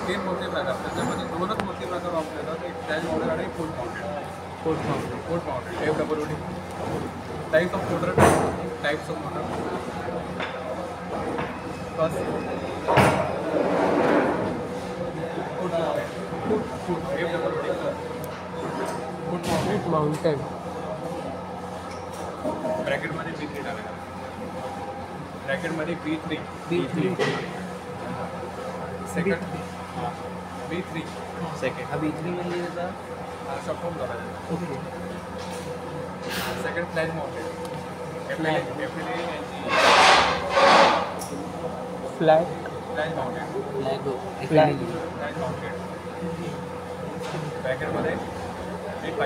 तीन मोठे प्रकार, त्याच्यामध्ये दोनच मोठे प्रकार वापरतात, एक फ्लॅश मोटर आणि full mounted FWD types of motor. Types of motor first FWD foot mounted ब्रॅकेटमध्ये B3 टाकायचं. ब्रॅकेटमध्ये B3 सेकंड B3 सेकंड. हा B3 म्हणजे त्याचा शॉर्ट फॉर्म करायचा. Okay. Second flash mounted FLA flash mounted ब्रॅकेटमध्ये B5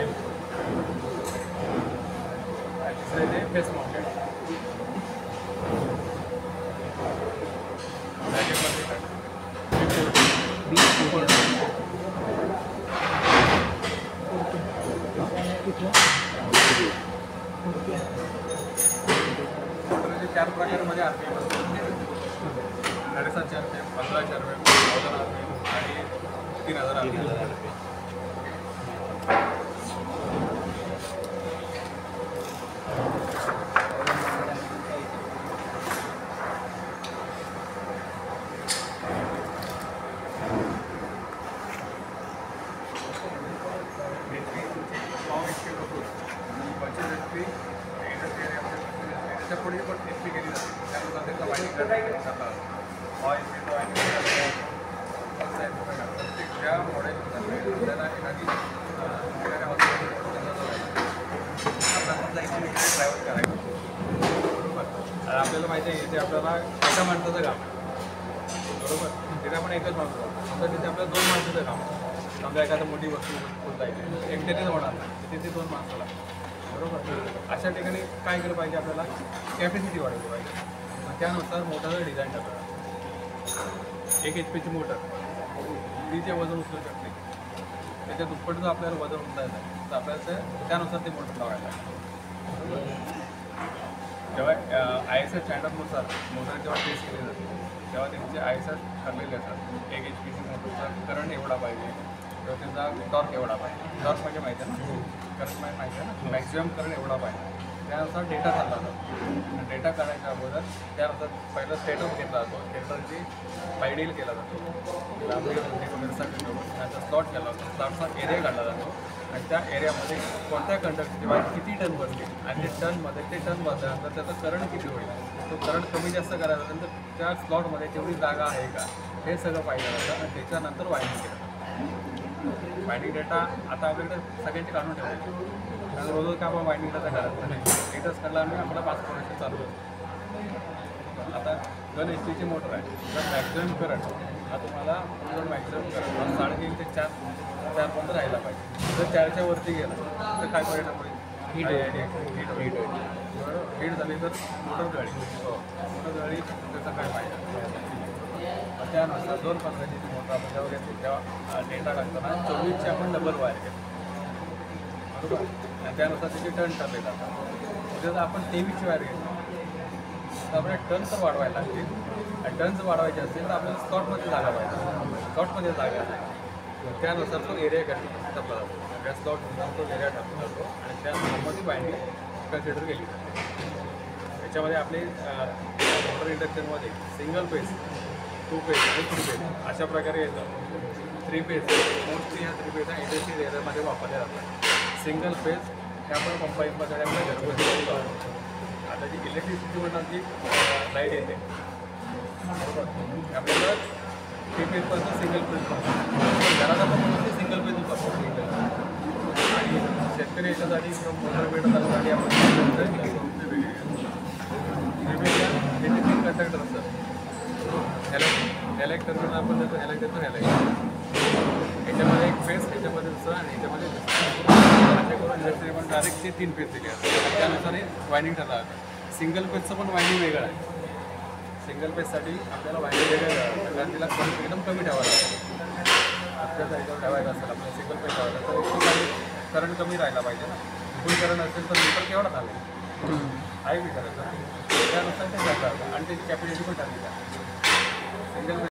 आणि तिसरे ते फेस माउंटेड ब्रॅकेटमध्ये B4 मोटरचे 4 प्रकारमध्ये RPM असतात. 750 RPM, 1500 RPM, 1000 RPM आणि 3000 RPM. पुढे पण HP केली जाते. त्यानुसार त्याचा वाईट प्रत्येक ज्या मॉडेल त्याला एखादी ट्रॅव्हल करायचं बरोबर. आणि आपल्याला माहिती आहे इथे आपल्याला एका माणसाचं काम आहे बरोबर. तिथे आपण एकच माणूस आहोत. समजा तिथे आपल्याला 2 माणसाचं काम आहे. समजा एखादा मोठी वस्तू जायची एकट्यानेच होणार नाही, तिथे 2 माणसाला बरोबर. अशा ठिकाणी काय केलं पाहिजे, आपल्याला कॅपॅसिटी वाढवली पाहिजे. मग त्यानुसार मोटरचं डिझाईन टाकलं. 1 HP ची मोटर जे वजन उचलू शकते त्याच्या दुप्पट जर आपल्याला वजन उचलायचं आहे तर आपल्याला त्यानुसार ते मोटर लावायला लागेल. जेव्हा ISO स्टँडर्डनुसार मोटर जेव्हा टेस्ट केली जाते तेव्हा त्यांचे ISO ठरलेले असतात. 1 HP ची मोटरचा करंट एवढा पाहिजे किंवा त्याचा टॉर्क एवढा पाहिजे. टॉर्क म्हणजे माहिती आहे ना, करंट माहिती आहे ना, मॅक्झिमम करंट एवढा पाहिजे. त्यानुसार डेटा चालला जातो. डेटा करायच्या अगोदर त्यानुसार पहिला स्टेटस घेतला जातो. स्टेटसची फायडील केला जातो. त्याचा स्लॉट केला जातो. स्लॉटचा एरिया काढला जातो आणि त्या एरियामध्ये कोणत्या कंडक्टरची वाईट किती टन बसली आणि ते टनमध्ये ते टन बसल्यानंतर त्याचं करंट किती होईल. तो करंट कमी जास्त करायचा असेल तर त्या स्लॉटमध्ये तेवढी जागा आहे का हे सगळं पाहिजे जातं. आणि त्याच्यानंतर वायरिंग केलं जातं. वायरिंग डेटा आता आपल्याकडे सगळ्यांचे काढून ठेवायचे, कारण रोज का आपण वायरिंग डेटा करायचं नाही. डेटाच काढला आम्ही आपला 5 प्रोडक्शन चालू होतो. आता 2 HP ची मोटर आहे तर मॅक्झिमम करंट हा तुम्हाला मॅक्झिमम करंट 3.5 ते 4 पर्यंत राहायला पाहिजे. जर 4च्या वरती गेला तर काय परिणाम होईल, हीट झाली तर मोटर जळी. मोटर जळी त्याचा काय फायदा. त्यानुसार 2 पद्धतीची मोटर आपण जेव्हा घेतो तेव्हा डेटा टाकताना 24ची आपण डबल वायर घेतो बरोबर. आणि त्यानुसार त्याचे टर्न ठरले जातात. जर आपण 23ची वायर घेतो तर आपल्याला टर्न तर वाढवायला लागतील. आणि टर्न जर वाढवायचे असेल तर आपल्याला स्लॉटमध्ये जागा पाहिजे. स्लॉटमध्ये जागा नाही त्यानुसार तो एरिया टपला जातो. त्या स्लॉटनुसार तो एरिया टपला जातो आणि त्या स्लॉटमध्ये बाइंडिंग कन्सिडर केली जाते. त्याच्यामध्ये आपले मोटर इंडक्शनमध्ये सिंगल फेज, 2 फेज आणि 3 फेज अशा प्रकारे येतं. 3 फेज मोस्टली ह्या 3 फेज इंडस्ट्रियल एरियामध्ये वापरल्या जातात. सिंगल फेज हे आपण पंपाईमध्ये आपल्या घरगुती वापरतो. आता जी इलेक्ट्रिसिटी म्हणून जी लाईट येते बरोबर आपल्याला 3 फेजपासून सिंगल फेज घराचा पण सिंगल फेज वापरतो. आणि शेतकरी याच्यासाठी मोटर भेटण्यासाठी आपण वेगवेगळ्या 3 कंडक्टर असतात. ह्याला एक टर्मिनल आपण देतो, ह्याला देतो, ह्याला याच्यामध्ये एक फेस, ह्याच्यामध्ये दुसरं आणि ह्याच्यामध्ये असे करून इंडस्ट्री पण डायरेक्ट ते 3 फेज दिले असतात. त्यानुसार हे वायरिंग ठरलं जातं. सिंगल फेजचं पण वायरिंग वेगळं आहे. सिंगल फेजसाठी आपल्याला वायरिंग वेगळं करावं कारण तिला करंट एकदम कमी ठेवायला लागतं. आपल्याला ह्याच्यावर ठेवायचं असेल आपल्याला सिंगल फेज ठेवायला तर करंट कमी राहायला पाहिजे ना. फुल करंट असेल तर मीटर केवढा झाला आहे मी करायचं त्यानुसार ते जातं आणि त्याची कॅपॅसिटी पण ठरली आहे. सिंगल